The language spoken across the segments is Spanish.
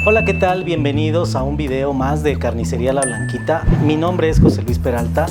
Hola, ¿qué tal? Bienvenidos a un video más de Carnicería La Blanquita. Mi nombre es José Luis Peralta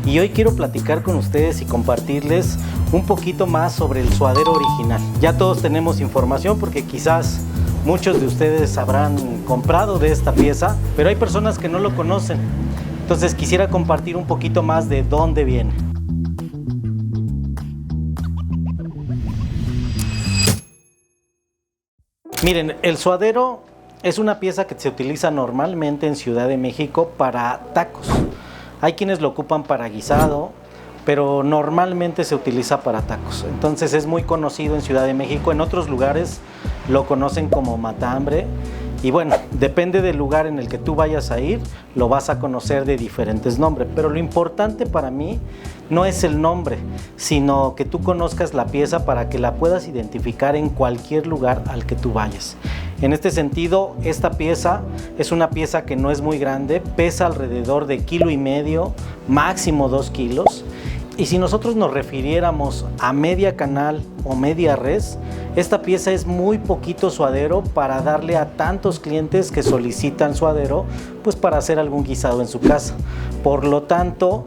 y hoy quiero platicar con ustedes y compartirles un poquito más sobre el suadero original. Ya todos tenemos información porque quizás muchos de ustedes habrán comprado de esta pieza, pero hay personas que no lo conocen. Entonces quisiera compartir un poquito más de dónde viene. Miren, el suadero es una pieza que se utiliza normalmente en Ciudad de México para tacos. Hay quienes lo ocupan para guisado, pero normalmente se utiliza para tacos. Entonces es muy conocido en Ciudad de México. En otros lugares lo conocen como matambre. Y bueno, depende del lugar en el que tú vayas a ir, lo vas a conocer de diferentes nombres. Pero lo importante para mí no es el nombre, sino que tú conozcas la pieza para que la puedas identificar en cualquier lugar al que tú vayas. En este sentido, esta pieza es una pieza que no es muy grande, pesa alrededor de 1,5 kilos, máximo 2 kilos. Y si nosotros nos refiriéramos a media canal o media res, esta pieza es muy poquito suadero para darle a tantos clientes que solicitan suadero, pues para hacer algún guisado en su casa. Por lo tanto,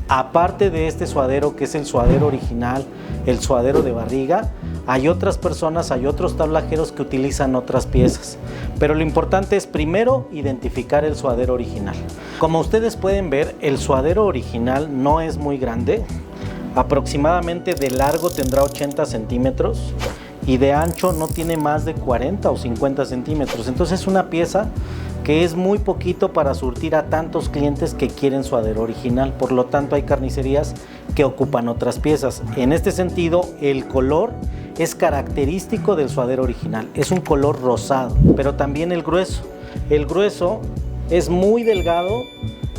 aparte de este suadero que es el suadero original, el suadero de barriga, hay otras personas, hay otros tablajeros que utilizan otras piezas. Pero lo importante es primero identificar el suadero original. Como ustedes pueden ver, el suadero original no es muy grande. Aproximadamente de largo tendrá 80 centímetros y de ancho no tiene más de 40 o 50 centímetros. Entonces es una pieza que es muy poquito para surtir a tantos clientes que quieren suadero original. Por lo tanto, hay carnicerías que ocupan otras piezas. En este sentido, el color es característico del suadero original. Es un color rosado, pero también el grueso. El grueso es muy delgado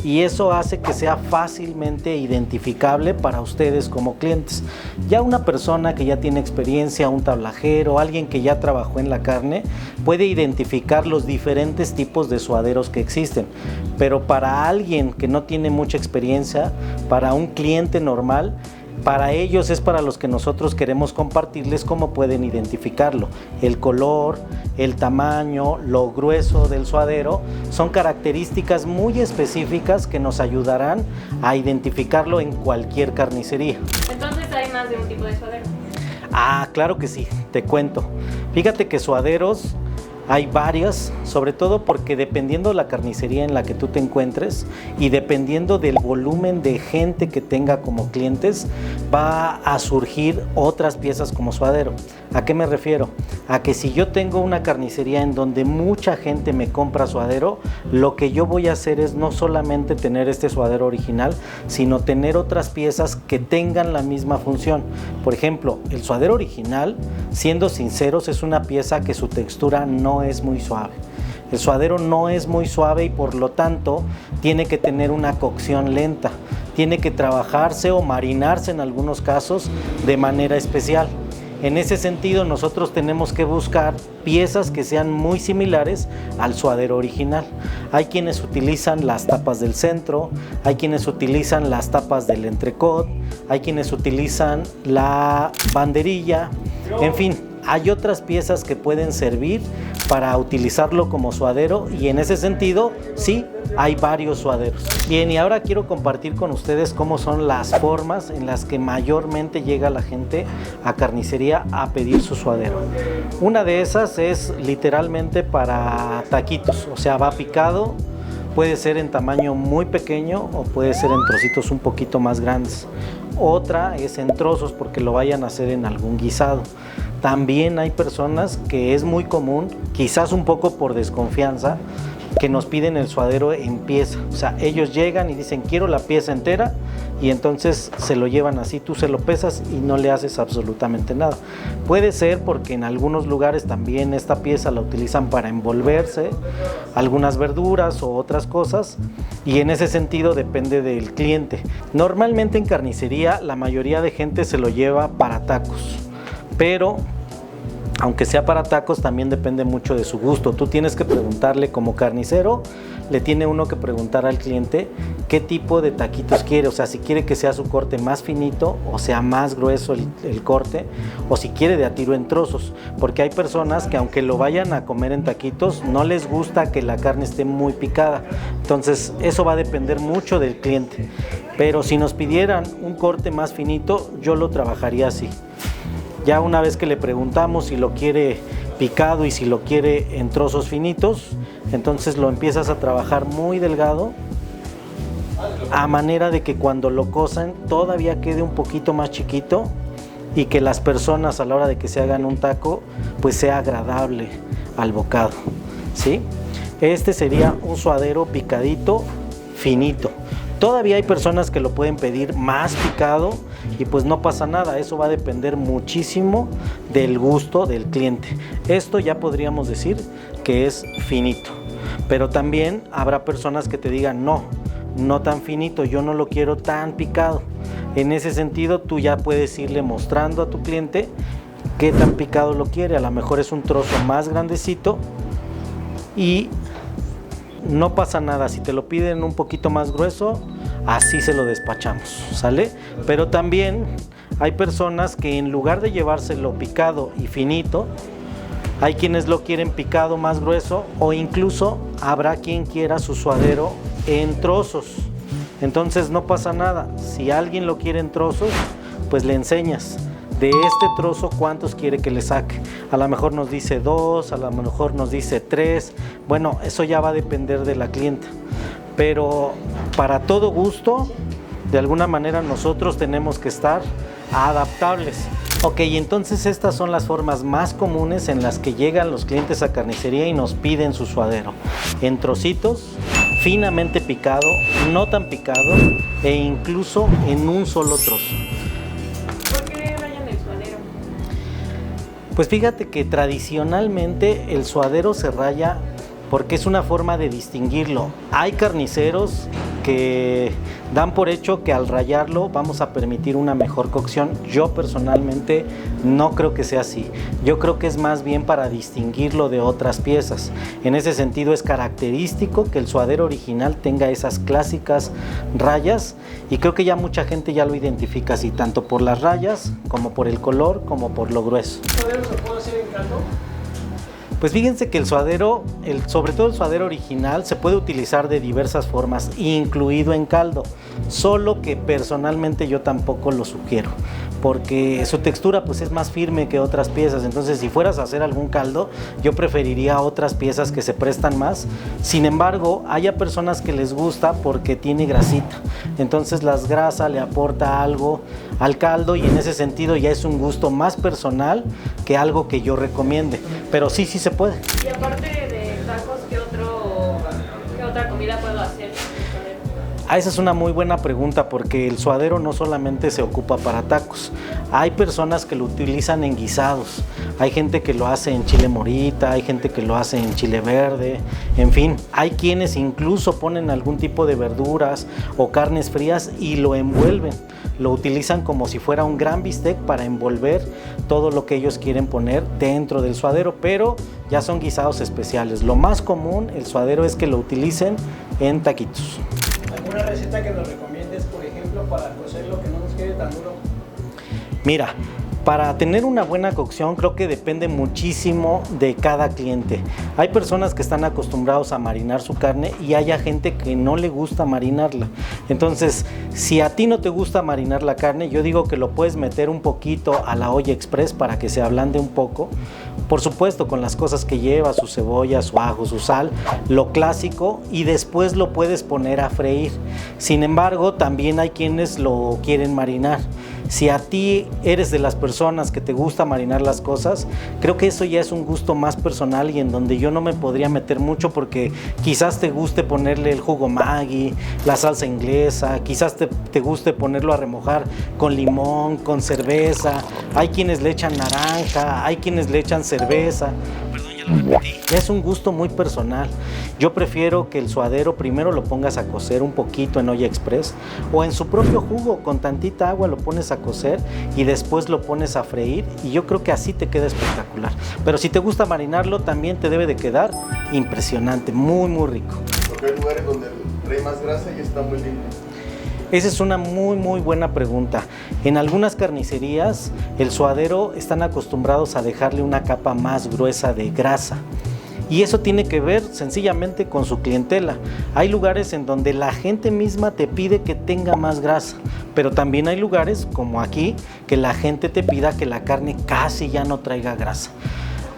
y eso hace que sea fácilmente identificable para ustedes como clientes. Ya una persona que ya tiene experiencia, un tablajero, alguien que ya trabajó en la carne, puede identificar los diferentes tipos de suaderos que existen. Pero para alguien que no tiene mucha experiencia, para un cliente normal, para ellos es para los que nosotros queremos compartirles cómo pueden identificarlo. El color, el tamaño, lo grueso del suadero son características muy específicas que nos ayudarán a identificarlo en cualquier carnicería. Entonces hay más de un tipo de suadero. Ah, claro que sí, te cuento. Fíjate que suaderos hay varias, sobre todo porque dependiendo de la carnicería en la que tú te encuentres y dependiendo del volumen de gente que tenga como clientes, va a surgir otras piezas como suadero. ¿A qué me refiero? A que si yo tengo una carnicería en donde mucha gente me compra suadero, lo que yo voy a hacer es no solamente tener este suadero original, sino tener otras piezas que tengan la misma función. Por ejemplo, el suadero original, siendo sinceros, es una pieza que su textura no es muy suave. El suadero no es muy suave y por lo tanto tiene que tener una cocción lenta. Tiene que trabajarse o marinarse en algunos casos de manera especial. En ese sentido, nosotros tenemos que buscar piezas que sean muy similares al suadero original. Hay quienes utilizan las tapas del centro, hay quienes utilizan las tapas del entrecot, hay quienes utilizan la banderilla, en fin, hay otras piezas que pueden servir para utilizarlo como suadero y en ese sentido, sí, hay varios suaderos. Bien, y ahora quiero compartir con ustedes cómo son las formas en las que mayormente llega la gente a carnicería a pedir su suadero. Una de esas es literalmente para taquitos, o sea, va picado, puede ser en tamaño muy pequeño o puede ser en trocitos un poquito más grandes. Otra es en trozos porque lo vayan a hacer en algún guisado. También hay personas que es muy común, quizás un poco por desconfianza, que nos piden el suadero en pieza. O sea, ellos llegan y dicen quiero la pieza entera y entonces se lo llevan así, tú se lo pesas y no le haces absolutamente nada. Puede ser porque en algunos lugares también esta pieza la utilizan para envolverse algunas verduras o otras cosas y en ese sentido depende del cliente. Normalmente en carnicería la mayoría de gente se lo lleva para tacos, pero aunque sea para tacos, también depende mucho de su gusto. Tú tienes que preguntarle como carnicero, le tiene uno que preguntar al cliente qué tipo de taquitos quiere, o sea, si quiere que sea su corte más finito o sea más grueso el corte, o si quiere de a tiro en trozos, porque hay personas que aunque lo vayan a comer en taquitos, no les gusta que la carne esté muy picada. Entonces eso va a depender mucho del cliente, pero si nos pidieran un corte más finito, yo lo trabajaría así. Ya una vez que le preguntamos si lo quiere picado y si lo quiere en trozos finitos, entonces lo empiezas a trabajar muy delgado, a manera de que cuando lo cosan todavía quede un poquito más chiquito y que las personas a la hora de que se hagan un taco, pues sea agradable al bocado, ¿sí? Este sería un suadero picadito, finito. Todavía hay personas que lo pueden pedir más picado y pues no pasa nada, eso va a depender muchísimo del gusto del cliente. Esto ya podríamos decir que es finito, pero también habrá personas que te digan no tan finito, yo no lo quiero tan picado. En ese sentido tú ya puedes irle mostrando a tu cliente qué tan picado lo quiere. A lo mejor es un trozo más grandecito y no pasa nada, si te lo piden un poquito más grueso, así se lo despachamos, ¿sale? Pero también hay personas que en lugar de llevárselo picado y finito, hay quienes lo quieren picado más grueso, o incluso habrá quien quiera su suadero en trozos. Entonces no pasa nada, si alguien lo quiere en trozos, pues le enseñas de este trozo cuántos quiere que le saque. A lo mejor nos dice 2, a lo mejor nos dice 3. Bueno, eso ya va a depender de la clienta, pero para todo gusto, de alguna manera nosotros tenemos que estar adaptables. Ok, entonces estas son las formas más comunes en las que llegan los clientes a carnicería y nos piden su suadero: en trocitos, finamente picado, no tan picado e incluso en un solo trozo. Pues fíjate que tradicionalmente el suadero se raya porque es una forma de distinguirlo. Hay carniceros que dan por hecho que al rayarlo vamos a permitir una mejor cocción. Yo personalmente no creo que sea así. Yo creo que es más bien para distinguirlo de otras piezas. En ese sentido es característico que el suadero original tenga esas clásicas rayas, y creo que ya mucha gente ya lo identifica así, tanto por las rayas como por el color como por lo grueso. ¿El suadero se puede hacer en caldo? Pues fíjense que el suadero, sobre todo el suadero original, se puede utilizar de diversas formas, incluido en caldo, solo que personalmente yo tampoco lo sugiero, porque su textura pues es más firme que otras piezas. Entonces si fueras a hacer algún caldo, yo preferiría otras piezas que se prestan más. Sin embargo, hay a personas que les gusta porque tiene grasita, entonces la grasa le aporta algo al caldo, y en ese sentido ya es un gusto más personal que algo que yo recomiende, pero sí se puede. Y aparte de tacos, ¿qué otra comida puedo hacer? Esa es una muy buena pregunta, porque el suadero no solamente se ocupa para tacos. Hay personas que lo utilizan en guisados, hay gente que lo hace en chile morita, hay gente que lo hace en chile verde, en fin, hay quienes incluso ponen algún tipo de verduras o carnes frías y lo envuelven. Lo utilizan como si fuera un gran bistec para envolver todo lo que ellos quieren poner dentro del suadero, pero ya son guisados especiales. Lo más común, el suadero, es que lo utilicen en taquitos. ¿Alguna receta que nos recomiendes, por ejemplo, para cocerlo que no nos quede tan duro? Mira, para tener una buena cocción creo que depende muchísimo de cada cliente. Hay personas que están acostumbrados a marinar su carne y hay gente que no le gusta marinarla. Entonces, si a ti no te gusta marinar la carne, yo digo que lo puedes meter un poquito a la olla express para que se ablande un poco. Por supuesto, con las cosas que lleva, su cebolla, su ajo, su sal, lo clásico, y después lo puedes poner a freír. Sin embargo, también hay quienes lo quieren marinar. Si a ti eres de las personas que te gusta marinar las cosas, creo que eso ya es un gusto más personal y en donde yo no me podría meter mucho, porque quizás te guste ponerle el jugo Maggi, la salsa inglesa, quizás te guste ponerlo a remojar con limón, con cerveza. Hay quienes le echan naranja, hay quienes le echan cerveza. Perdón, ya Es un gusto muy personal. Yo prefiero que el suadero primero lo pongas a cocer un poquito en olla express o en su propio jugo, con tantita agua lo pones a cocer y después lo pones a freír y yo creo que así te queda espectacular. Pero si te gusta marinarlo también te debe de quedar impresionante, muy muy rico. Porque hay lugares donde trae más grasa y está muy limpio. Esa es una muy buena pregunta. En algunas carnicerías el suadero están acostumbrados a dejarle una capa más gruesa de grasa. Y eso tiene que ver sencillamente con su clientela. Hay lugares en donde la gente misma te pide que tenga más grasa, pero también hay lugares como aquí que la gente te pida que la carne casi ya no traiga grasa.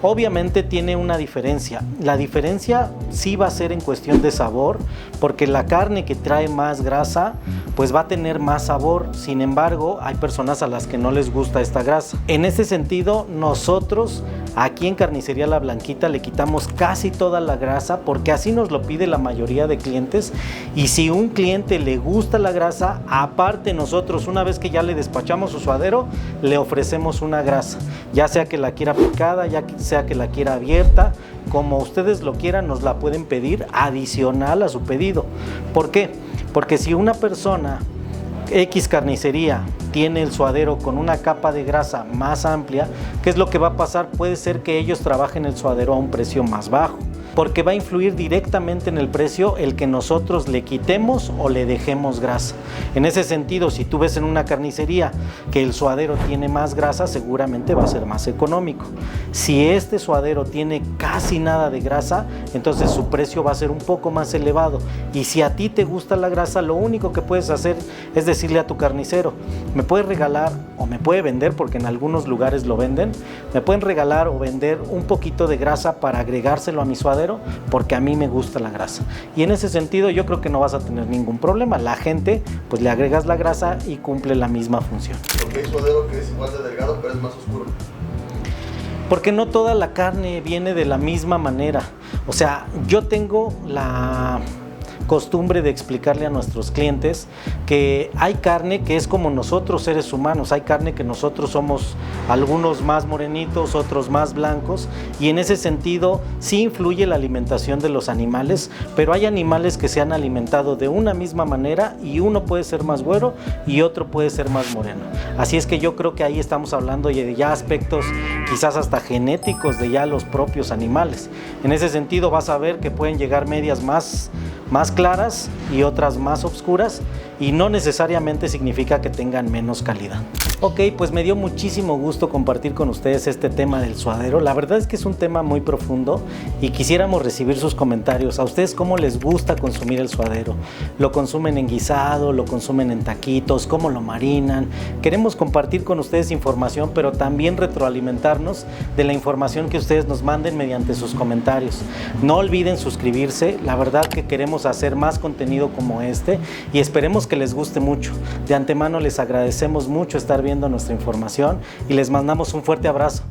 Obviamente tiene una diferencia. La diferencia sí va a ser en cuestión de sabor, porque la carne que trae más grasa pues va a tener más sabor. Sin embargo, hay personas a las que no les gusta esta grasa. En ese sentido, nosotros aquí en Carnicería La Blanquita le quitamos casi toda la grasa porque así nos lo pide la mayoría de clientes. Y si un cliente le gusta la grasa, aparte nosotros una vez que ya le despachamos su suadero, le ofrecemos una grasa, ya sea que la quiera picada, ya sea que la quiera abierta, como ustedes lo quieran, nos la pueden pedir adicional a su pedido. ¿Por qué? Porque si una persona X carnicería tiene el suadero con una capa de grasa más amplia, ¿qué es lo que va a pasar? Puede ser que ellos trabajen el suadero a un precio más bajo, porque va a influir directamente en el precio el que nosotros le quitemos o le dejemos grasa. En ese sentido, si tú ves en una carnicería que el suadero tiene más grasa, seguramente va a ser más económico. Si este suadero tiene casi nada de grasa, entonces su precio va a ser un poco más elevado. Y si a ti te gusta la grasa, lo único que puedes hacer es decirle a tu carnicero: me puedes regalar o me puede vender, porque en algunos lugares lo venden, me pueden regalar o vender un poquito de grasa para agregárselo a mi suadero, porque a mí me gusta la grasa. Y en ese sentido yo creo que no vas a tener ningún problema. La gente pues le agregas la grasa y cumple la misma función. Porque hay suadero que es igual de delgado pero es más oscuro. Porque no toda la carne viene de la misma manera. O sea, yo tengo la costumbre de explicarle a nuestros clientes que hay carne que es como nosotros seres humanos. Hay carne que nosotros somos algunos más morenitos, otros más blancos, y en ese sentido sí influye la alimentación de los animales, pero hay animales que se han alimentado de una misma manera y uno puede ser más güero y otro puede ser más moreno. Así es que yo creo que ahí estamos hablando de ya aspectos quizás hasta genéticos de ya los propios animales. En ese sentido vas a ver que pueden llegar medias más claras y otras más oscuras, y no necesariamente significa que tengan menos calidad. Ok, pues me dio muchísimo gusto compartir con ustedes este tema del suadero. La verdad es que es un tema muy profundo y quisiéramos recibir sus comentarios. ¿A ustedes cómo les gusta consumir el suadero? ¿Lo consumen en guisado? ¿Lo consumen en taquitos? ¿Cómo lo marinan? Queremos compartir con ustedes información, pero también retroalimentarnos de la información que ustedes nos manden mediante sus comentarios. No olviden suscribirse. La verdad que queremos hacer más contenido como este y esperemos que les guste mucho. De antemano les agradecemos mucho estar viendo nuestra información y les mandamos un fuerte abrazo.